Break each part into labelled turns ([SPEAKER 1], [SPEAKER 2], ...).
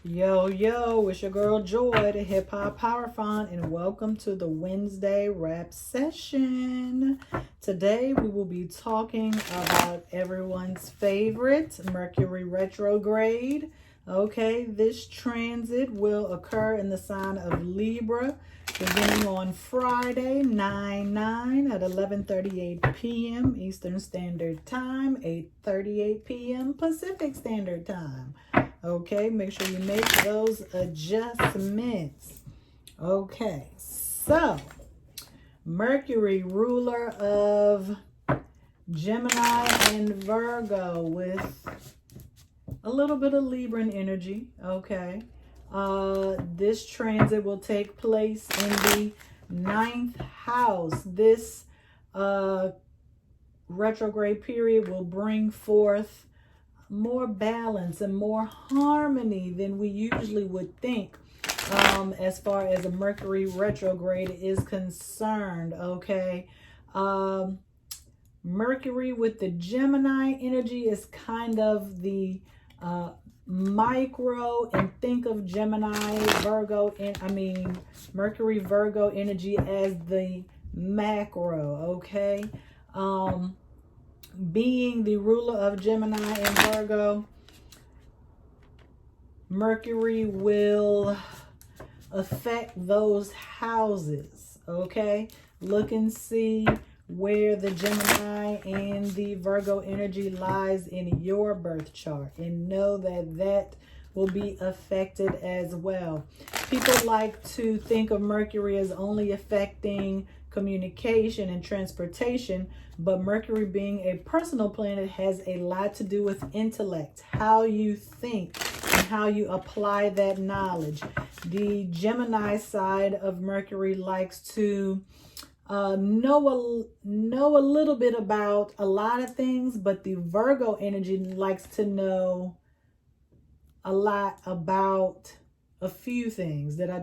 [SPEAKER 1] Yo, yo, it's your girl Joy, the Hip Hop Power Font, and welcome to the Wednesday rap session. Today we will be talking about everyone's favorite Mercury retrograde. Okay, this transit will occur in the sign of Libra beginning on Friday, 9/9 at 11:38 p.m. Eastern Standard Time, 8:38 p.m. Pacific Standard Time. Okay, make sure you make those adjustments. Okay, so Mercury, ruler of Gemini and Virgo, with a little bit of Libran energy. Okay, this transit will take place in the ninth house. This retrograde period will bring forth more balance and more harmony than we usually would think, as far as a Mercury retrograde is concerned. Okay, Mercury with the Gemini energy is kind of the micro, and think of Gemini Virgo, and Mercury Virgo energy as the macro. Okay, being the ruler of Gemini and Virgo, Mercury will affect those houses. Okay, look and see where the Gemini and the Virgo energy lies in your birth chart, and know that that will be affected as well. People like to think of Mercury as only affecting communication and transportation, but Mercury, being a personal planet, has a lot to do with intellect, how you think and how you apply that knowledge. The Gemini side of Mercury likes to know a little bit about a lot of things, but the Virgo energy likes to know a lot about a few things. Did I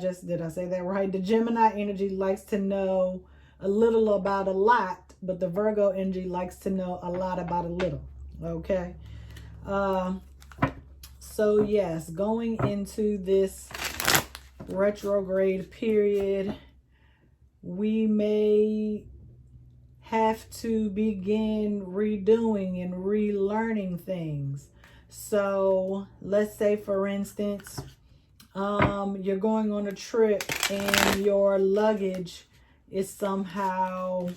[SPEAKER 1] say that right? The Gemini energy likes to know a little about a lot, but the Virgo energy likes to know a lot about a little. Okay, so yes, going into this retrograde period, we may have to begin redoing and relearning things. So let's say, for instance, you're going on a trip and your luggage is somehow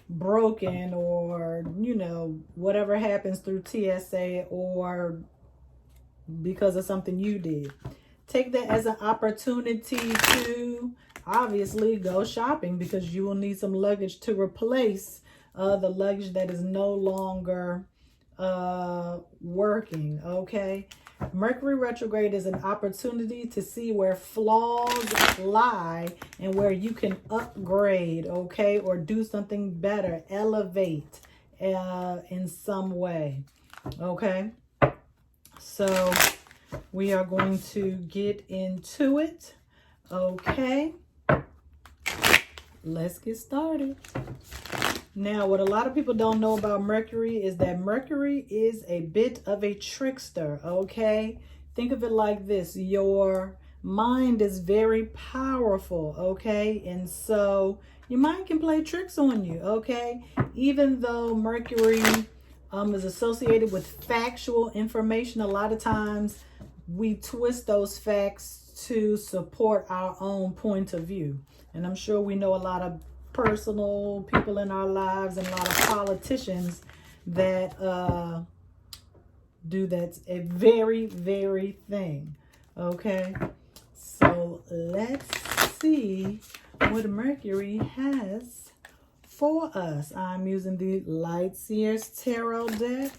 [SPEAKER 1] broken, or whatever happens through TSA, or because of something you did. Take that as an opportunity to obviously go shopping, because you will need some luggage to replace the luggage that is no longer working. Okay, Mercury retrograde is an opportunity to see where flaws lie and where you can upgrade, okay, or do something better, elevate in some way. Okay, so we are going to get into it. Okay, let's get started. Now, what a lot of people don't know about Mercury is that Mercury is a bit of a trickster. Okay, think of it like this: your mind is very powerful. Okay, and so your mind can play tricks on you. Okay, even though Mercury is associated with factual information, a lot of times we twist those facts to support our own point of view. And I'm sure we know a lot of personal people in our lives and a lot of politicians that do that a very, very thing. Okay, so let's see what Mercury has for us. I'm using the Light Seers Tarot deck.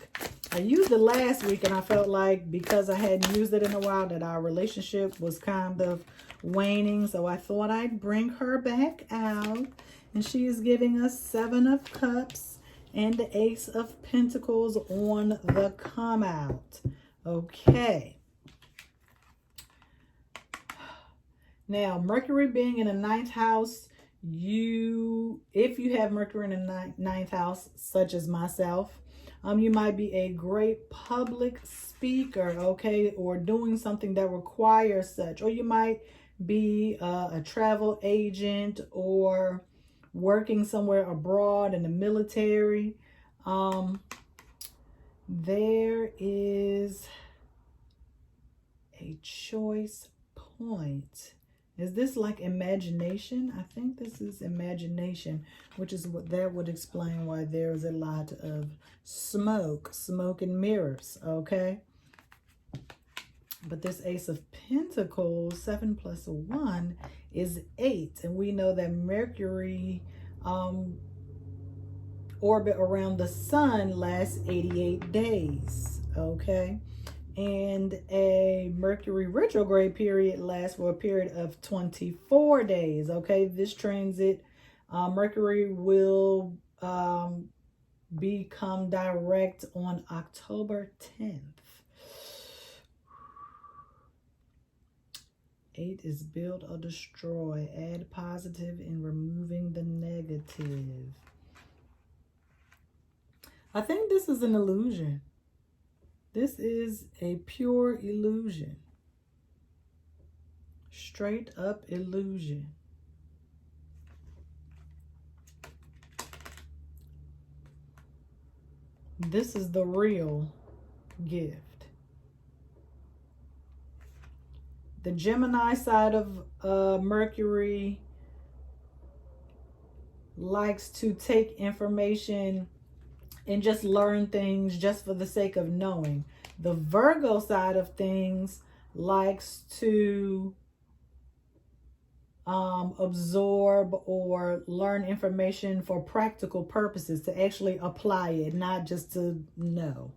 [SPEAKER 1] I used it last week, and I felt like, because I hadn't used it in a while, that our relationship was kind of waning. So I thought I'd bring her back out. And she is giving us 7 of Cups and the Ace of Pentacles on the come out. Okay. Now, Mercury being in the 9th house, if you have Mercury in the 9th house, such as myself, you might be a great public speaker speaker, okay, or doing something that requires such. Or you might be a travel agent or working somewhere abroad in the military. There is a choice point. Is this like imagination? I think this is imagination, which is what that would explain why there's a lot of smoke and mirrors, okay? But this Ace of Pentacles, 7 plus 1 is 8. And we know that Mercury orbit around the sun lasts 88 days, okay? And a Mercury retrograde period lasts for a period of 24 days, okay? This transit, Mercury will become direct on October 10th. 8 is build or destroy. Add positive in removing the negative. I think this is an illusion. This is a pure illusion. Straight up illusion. This is the real gift. The Gemini side of Mercury likes to take information and just learn things just for the sake of knowing. The Virgo side of things likes to absorb or learn information for practical purposes, to actually apply it, not just to know.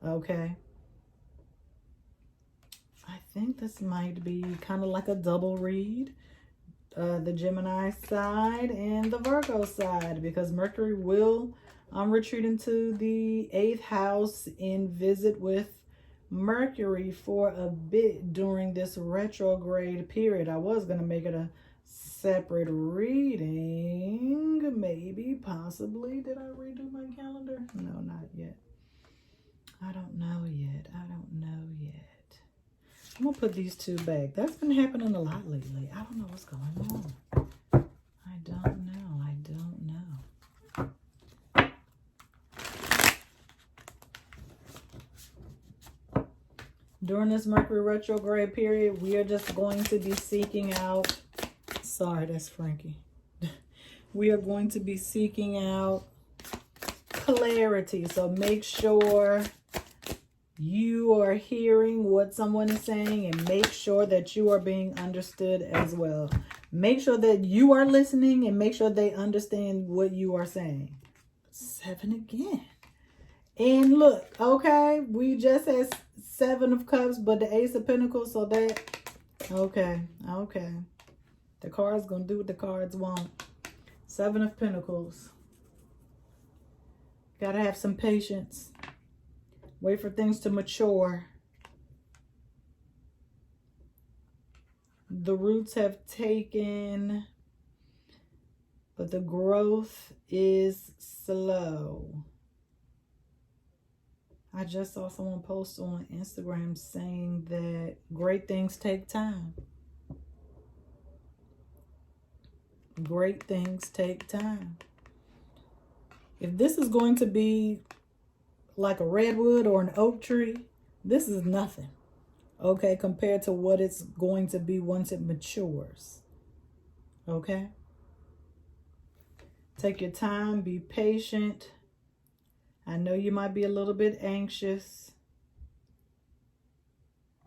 [SPEAKER 1] Okay? I think this might be kind of like a double read. The Gemini side and the Virgo side, because Mercury will retreat into the 8th house and visit with Mercury for a bit during this retrograde period. I was going to make it a separate reading, maybe, possibly. Did I redo my calendar? No, not yet. I don't know yet. I'm going to put these two back. That's been happening a lot lately. I don't know what's going on. I don't know. During this Mercury retrograde period, we are just going to be seeking out... Sorry, that's Frankie. We are going to be seeking out clarity. So make sure you are hearing what someone is saying, and make sure that you are being understood as well. Make sure that you are listening and make sure they understand what you are saying. 7 again. And look, okay, we just had 7 of Cups, but the Ace of Pentacles, so that, okay. The cards gonna do what the cards want. 7 of Pentacles. Gotta have some patience. Wait for things to mature. The roots have taken, but the growth is slow. I just saw someone post on Instagram saying that great things take time. Great things take time. If this is going to be like a redwood or an oak tree, this is nothing, okay, compared to what it's going to be once it matures. Okay? Take your time, be patient. I know you might be a little bit anxious,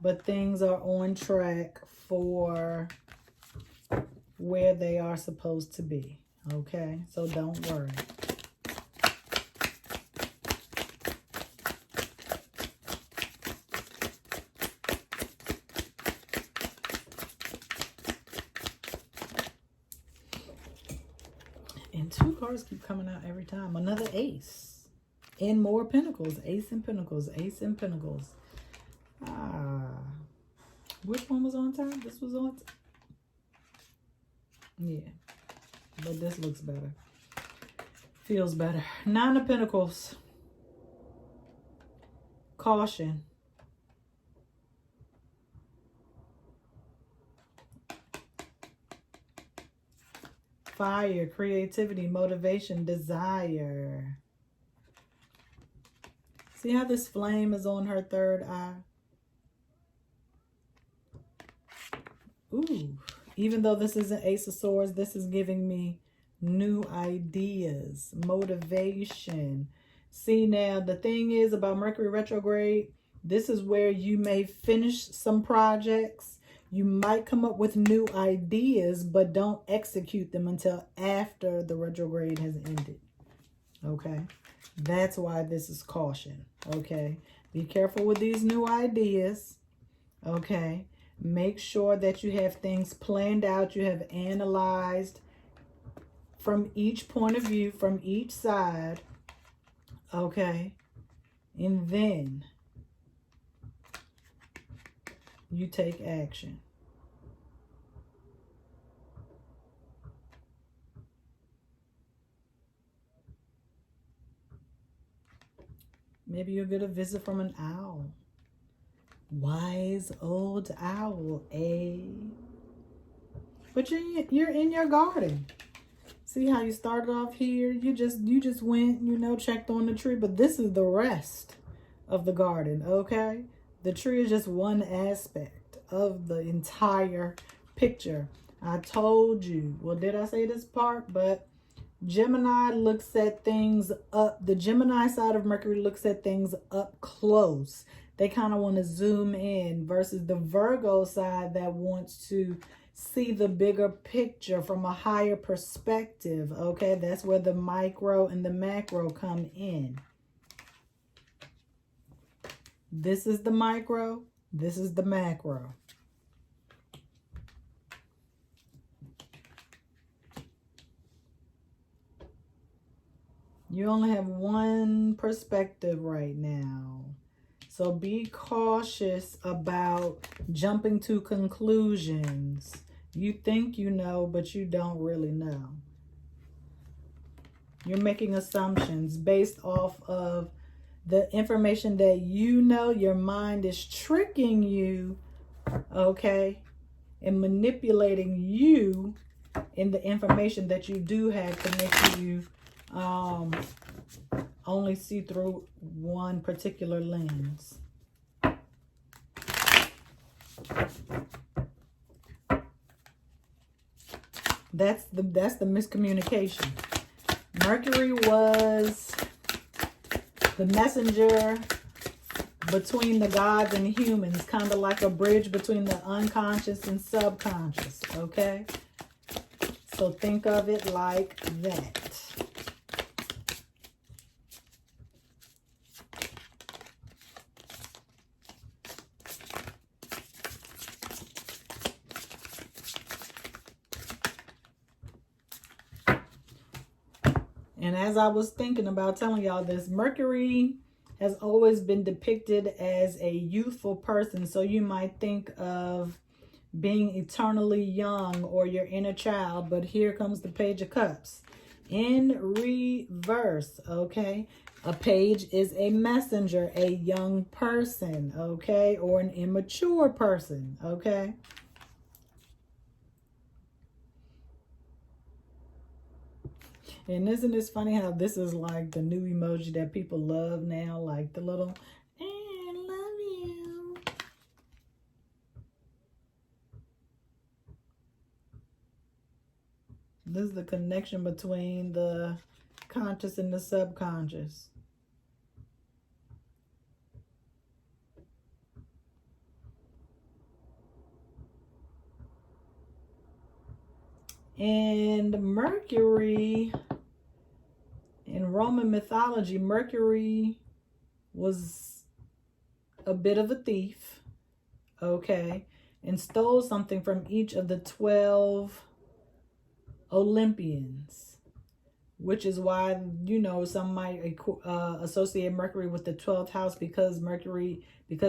[SPEAKER 1] but things are on track for where they are supposed to be. Okay? So don't worry. And 2 cards keep coming out every time. Another ace. And more pentacles. Ace and pentacles. Ace and pentacles. Which one was on time? This was on time? Yeah. But this looks better. Feels better. 9 of Pentacles. Caution. fire, creativity, motivation, desire. See how this flame is on her third eye? Ooh, even though this is an Ace of Swords, this is giving me new ideas, motivation. See, now the thing is about Mercury retrograde, this is where you may finish some projects. You might come up with new ideas, but don't execute them until after the retrograde has ended. Okay? That's why this is caution. Okay? Be careful with these new ideas. Okay? Make sure that you have things planned out. You have analyzed from each point of view, from each side. Okay? And then you take action. Maybe you'll get a visit from an owl. Wise old owl, eh? But you're in your garden. See how you started off here? You just went, you know, checked on the tree, but this is the rest of the garden, okay? The tree is just one aspect of the entire picture. I told you. Well, did I say this part? But Gemini looks at things up. The Gemini side of Mercury looks at things up close. They kind of want to zoom in versus the Virgo side that wants to see the bigger picture from a higher perspective. Okay, that's where the micro and the macro come in. This is the micro. This is the macro. You only have one perspective right now. So be cautious about jumping to conclusions. You think you know, but you don't really know. You're making assumptions based off of the information that you know. Your mind is tricking you, okay, and manipulating you in the information that you do have to make you only see through one particular lens. That's the miscommunication. Mercury was the messenger between the gods and humans, kind of like a bridge between the unconscious and subconscious, okay? So think of it like that. And as I was thinking about telling y'all this, Mercury has always been depicted as a youthful person. So you might think of being eternally young or your inner child. But here comes the Page of Cups in reverse, okay? A page is a messenger, a young person, okay? Or an immature person, okay? And isn't this funny how this is like the new emoji that people love now? Like the little, I love you. This is the connection between the conscious and the subconscious. And Mercury, in Roman mythology, Mercury was a bit of a thief, okay, and stole something from each of the 12 Olympians, which is why, you know, some might associate Mercury with the 12th house, because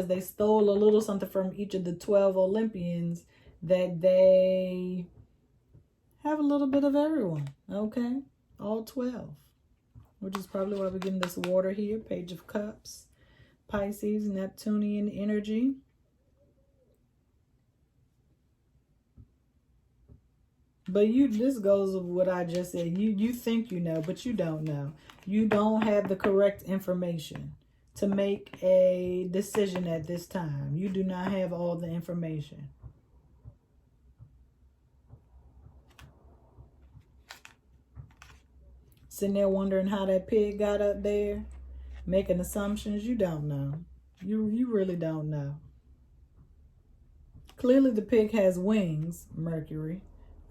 [SPEAKER 1] they stole a little something from each of the 12 Olympians, that they have a little bit of everyone, okay? All 12. Which is probably why we're getting this water here. Page of Cups. Pisces, Neptunian energy. But this goes with what I just said. You think you know, but you don't know. You don't have the correct information to make a decision at this time. You do not have all the information. Sitting there wondering how that pig got up there, making assumptions. You don't know. You really don't know. Clearly the pig has wings, Mercury.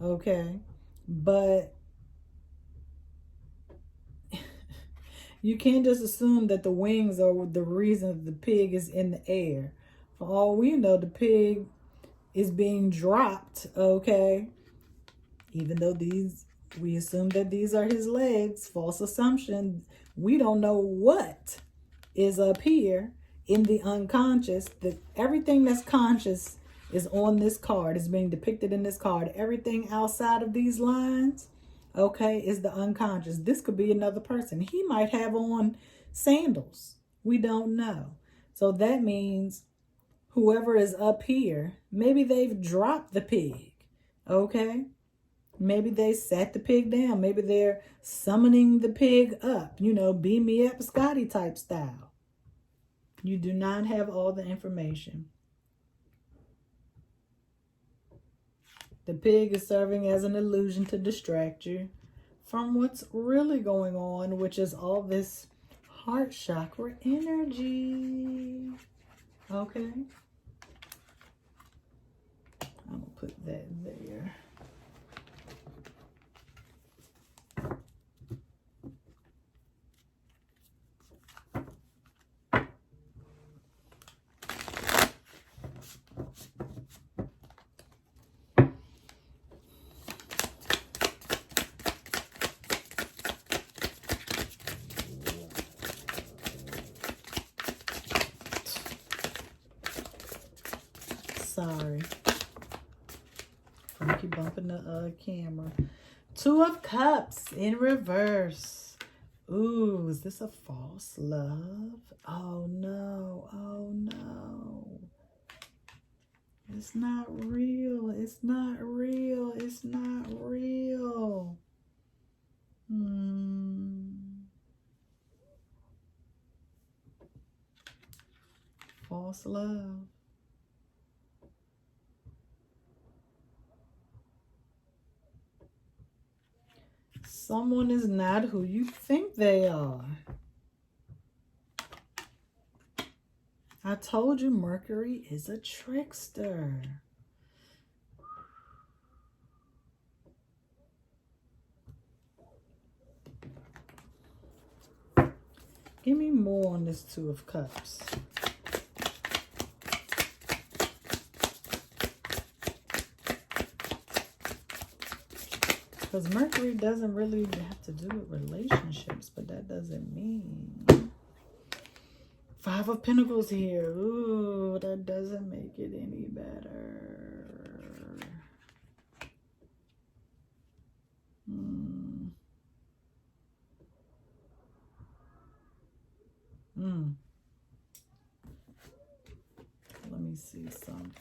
[SPEAKER 1] Okay. But you can't just assume that the wings are the reason the pig is in the air. For all we know, the pig is being dropped, okay? Even though we assume that these are his legs, false assumption. We don't know what is up here in the unconscious. Everything that's conscious is on this card, is being depicted in this card. Everything outside of these lines, okay, is the unconscious. This could be another person. He might have on sandals. We don't know. So that means whoever is up here, maybe they've dropped the pig, okay? Maybe they sat the pig down. Maybe they're summoning the pig up, beam me up Scotty type style. You do not have all the information. The pig is serving as an illusion to distract you from what's really going on, which is all this heart chakra energy. Okay? I'm going to put that there. Sorry. I keep bumping the camera. Two of Cups in reverse. Ooh, is this a false love? Oh no, oh no. It's not real, it's not real, it's not real. False love. Someone is not who you think they are. I told you Mercury is a trickster. Give me more on this Two of Cups. Because Mercury doesn't really have to do with relationships, but that doesn't mean. Five of Pentacles here. Ooh, that doesn't make it any better. Let me see something.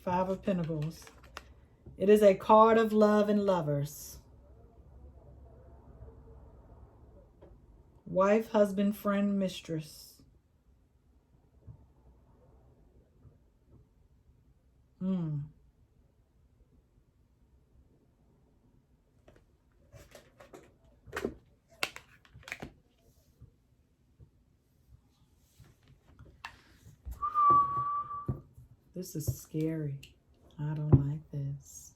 [SPEAKER 1] Five of Pentacles. It is a card of love and lovers. Wife, husband, friend, mistress. This is scary. I don't like this.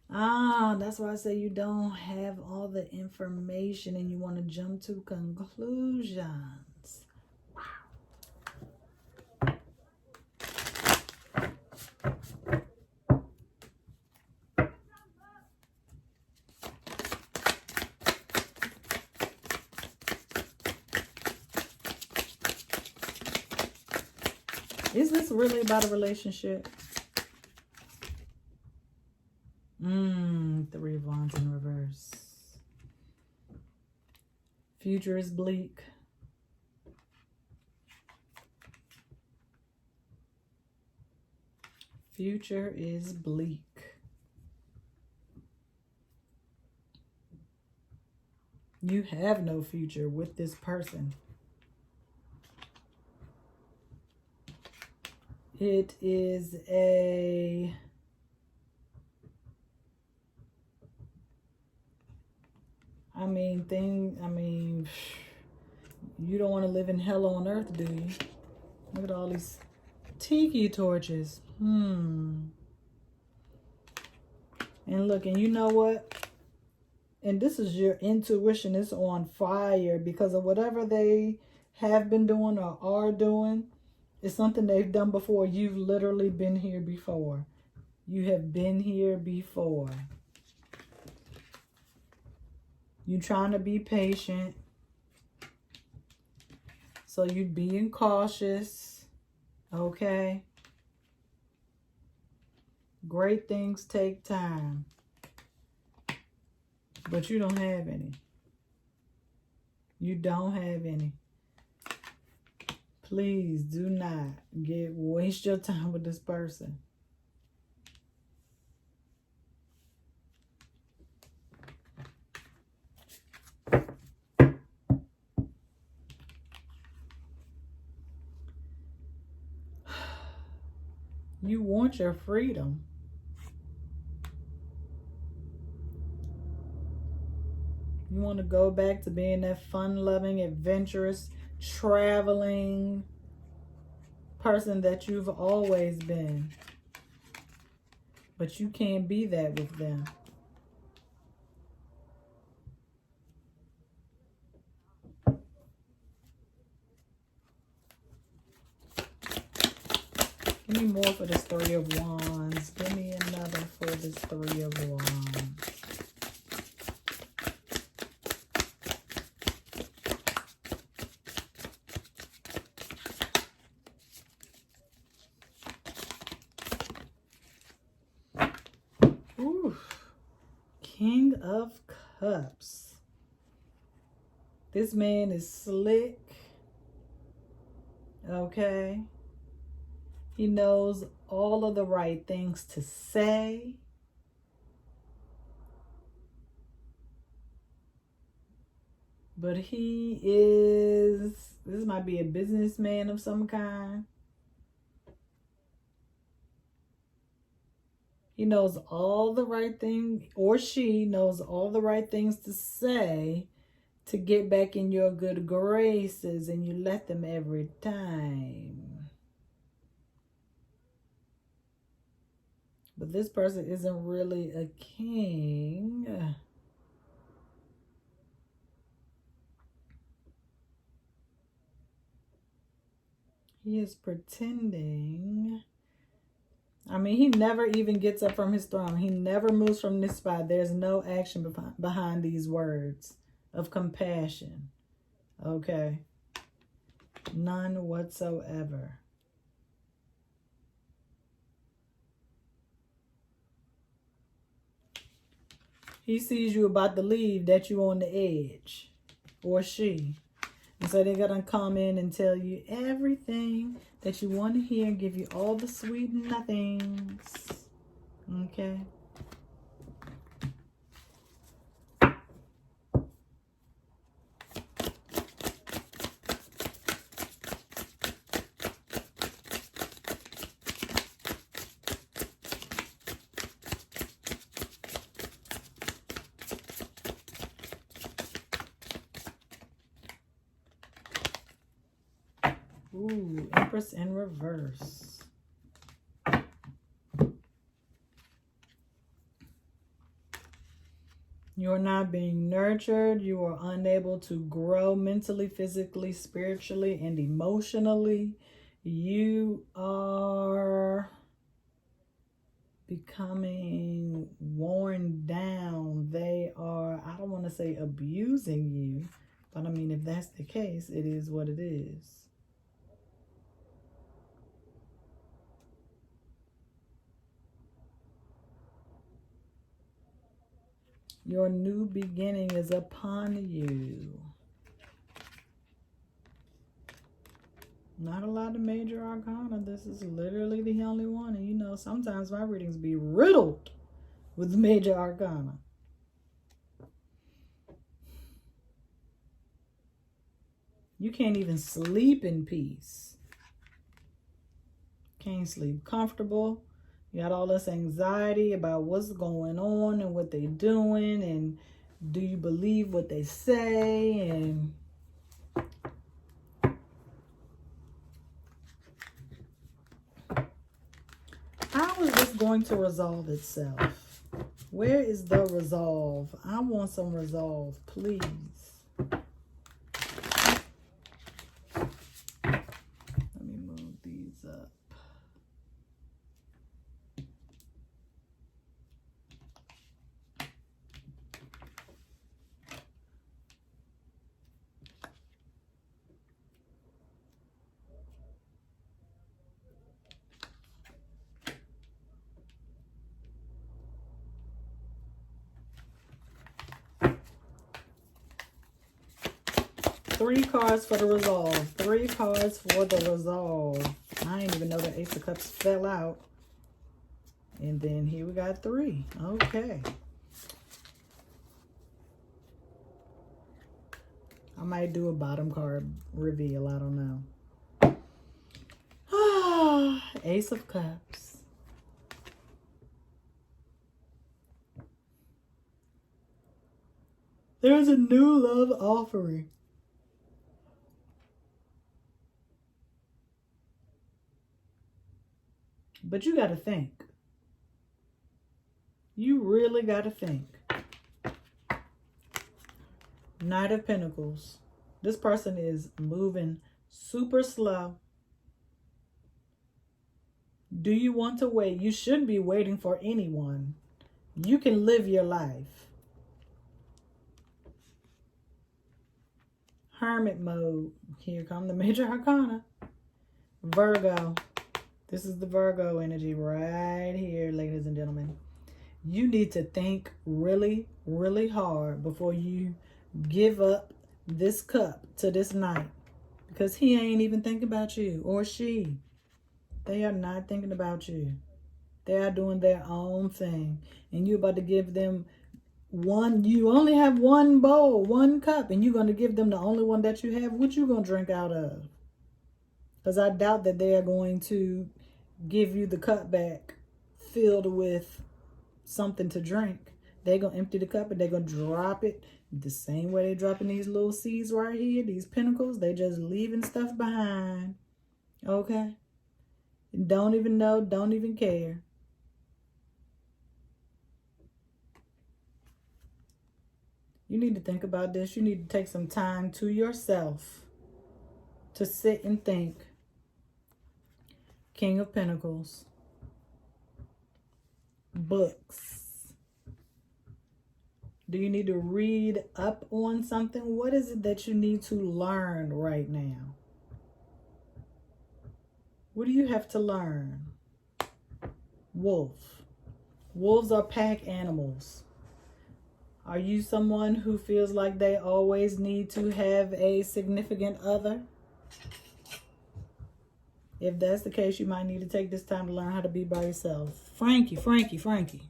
[SPEAKER 1] That's why I say you don't have all the information and you want to jump to conclusions. Wow. Is this really about a relationship? Three of Wands in reverse. Future is bleak. Future is bleak. You have no future with this person. It is a... you don't want to live in hell on earth, do you? Look at all these tiki torches. And look, and you know what? And this is your intuition is on fire because of whatever they have been doing or are doing. It's something they've done before. You've literally been here before. You have been here before. You're trying to be patient. So you're being cautious. Okay? Great things take time. But you don't have any. You don't have any. Please do not waste your time with this person. You want your freedom. You want to go back to being that fun-loving, adventurous, traveling person that you've always been. But you can't be that with them. Give me more for this Three of Wands. Give me another for this Three of Wands. Ooh. King of Cups. This man is slick. Okay. He knows all of the right things to say. But he is, this might be a businessman of some kind. He knows all the right things, or she knows all the right things to say to get back in your good graces, and you let them every time. But this person isn't really a king. He is pretending. I mean, he never even gets up from his throne. He never moves from this spot. There's no action behind these words of compassion. Okay. None whatsoever. He sees you about to leave, that you on the edge, or she. And so they're going to come in and tell you everything that you want to hear and give you all the sweet nothings. Okay? Ooh, Empress in reverse. You are not being nurtured. You are unable to grow mentally, physically, spiritually, and emotionally. You are becoming worn down. They are, I don't want to say abusing you, but I mean, if that's the case, it is what it is. Your new beginning is upon you. Not a lot of major arcana. This is literally the only one. And you know, sometimes my readings be riddled with major arcana. You can't even sleep in peace. Can't sleep comfortable. You got all this anxiety about what's going on and what they're doing, and do you believe what they say? And how is this going to resolve itself? Where is the resolve? I want some resolve, please. Let me move these up. Three cards for the resolve. 3 cards for the resolve. I didn't even know the Ace of Cups fell out. And then here we got 3. Okay. I might do a bottom card reveal. I don't know. Ace of Cups. There's a new love offering. But you got to think. You really got to think. Knight of Pentacles. This person is moving super slow. Do you want to wait? You shouldn't be waiting for anyone. You can live your life. Hermit mode. Here come the major arcana. Virgo. This is the Virgo energy right here, ladies and gentlemen. You need to think really, really hard before you give up this cup to this knight. Because he ain't even thinking about you, or she. They are not thinking about you. They are doing their own thing. And you're about to give them one. You only have one bowl, one cup, and you're going to give them the only one that you have. What you going to drink out of? Because I doubt that they are going to give you the cup back filled with something to drink. They're going to empty the cup and they're going to drop it the same way they're dropping these little seeds right here, these pentacles. They just leaving stuff behind. Okay? Don't even know, don't even care. You need to think about this. You need to take some time to yourself to sit and think. King of Pentacles. Books. Do you need to read up on something? What is it that you need to learn right now? What do you have to learn? Wolf. Wolves are pack animals. Are you someone who feels like they always need to have a significant other? If that's the case, you might need to take this time to learn how to be by yourself. Frankie. Frankie.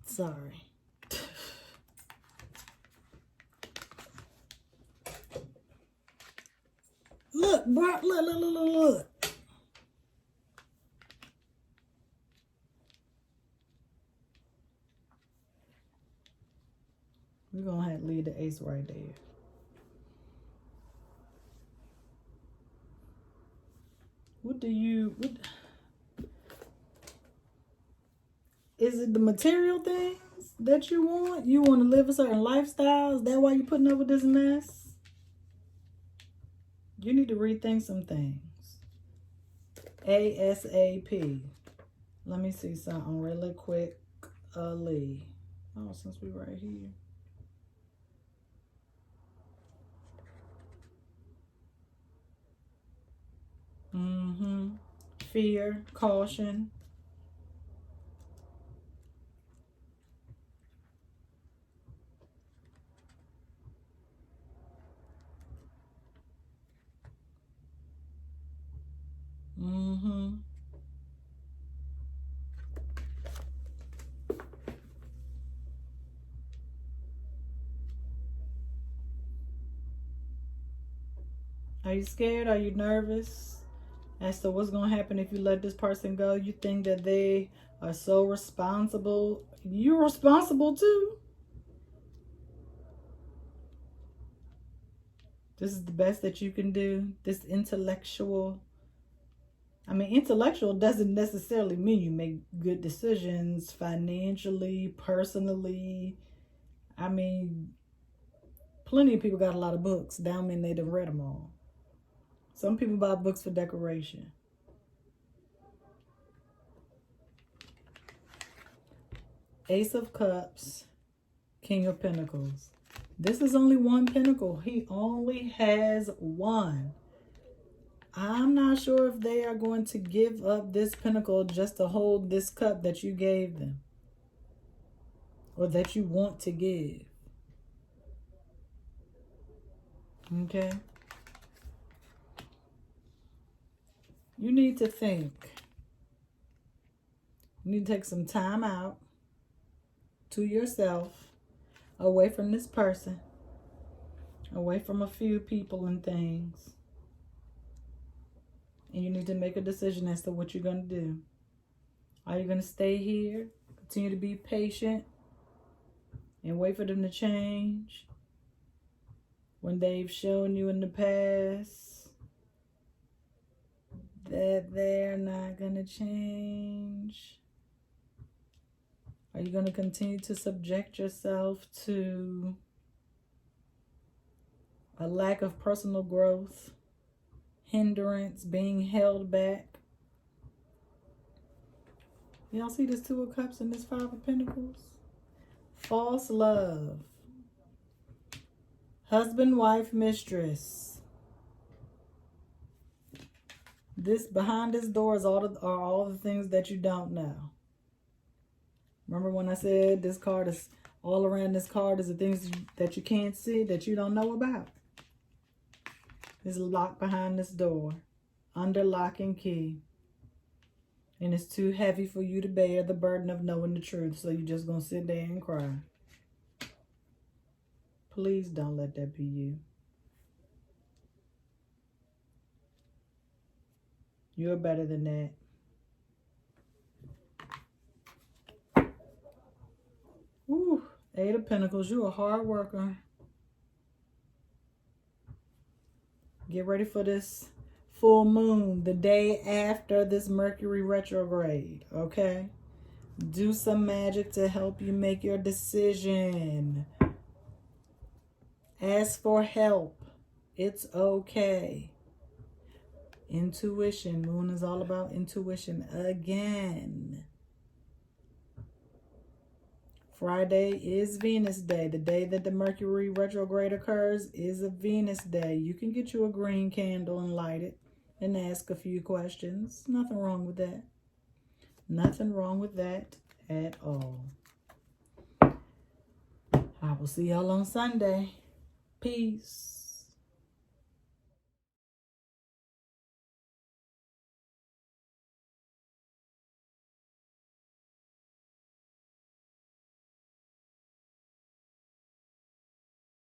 [SPEAKER 1] Sorry. Look, bro, look. We're going to have to leave the ace right there. Is it the material things that you want? You want to live a certain lifestyle? Is that why you're putting up with this mess? You need to rethink some things. ASAP. Let me see something really quick. Lee. Oh, since we're right here. Fear, caution. Are you scared? Are you nervous as to what's going to happen if you let this person go? You think that they are so responsible. You're responsible too. This is the best that you can do. This intellectual. I mean, intellectual doesn't necessarily mean you make good decisions financially, personally. I mean, plenty of people got a lot of books. Down mean they done read them all. Some people buy books for decoration. Ace of Cups, King of Pentacles. This is only one pentacle. He only has one. I'm not sure if they are going to give up this pentacle just to hold this cup that you gave them. Or that you want to give. Okay? You need to think. You need to take some time out to yourself, away from this person, away from a few people and things. And you need to make a decision as to what you're going to do. Are you going to stay here, continue to be patient, and wait for them to change when they've shown you in the past that they're not going to change? Are you going to continue to subject yourself to a lack of personal growth, hindrance, being held back? Y'all see this Two of Cups and this Five of Pentacles? False love. Husband, wife, mistress. This behind this door is are all the things that you don't know. Remember when I said this card is all around this card is the things that you can't see, that you don't know about. It's locked behind this door, under lock and key. And it's too heavy for you to bear the burden of knowing the truth, so you're just going to sit there and cry. Please don't let that be you. You're better than that. Ooh, Eight of Pentacles. You're a hard worker. Get ready for this full moon the day after this Mercury retrograde, okay? Do some magic to help you make your decision. Ask for help. It's okay. Intuition. Moon is all about intuition again. Friday is Venus Day. The day that the Mercury retrograde occurs is a Venus Day. You can get you a green candle and light it and ask a few questions. Nothing wrong with that. Nothing wrong with that at all. I will see y'all on Sunday. Peace.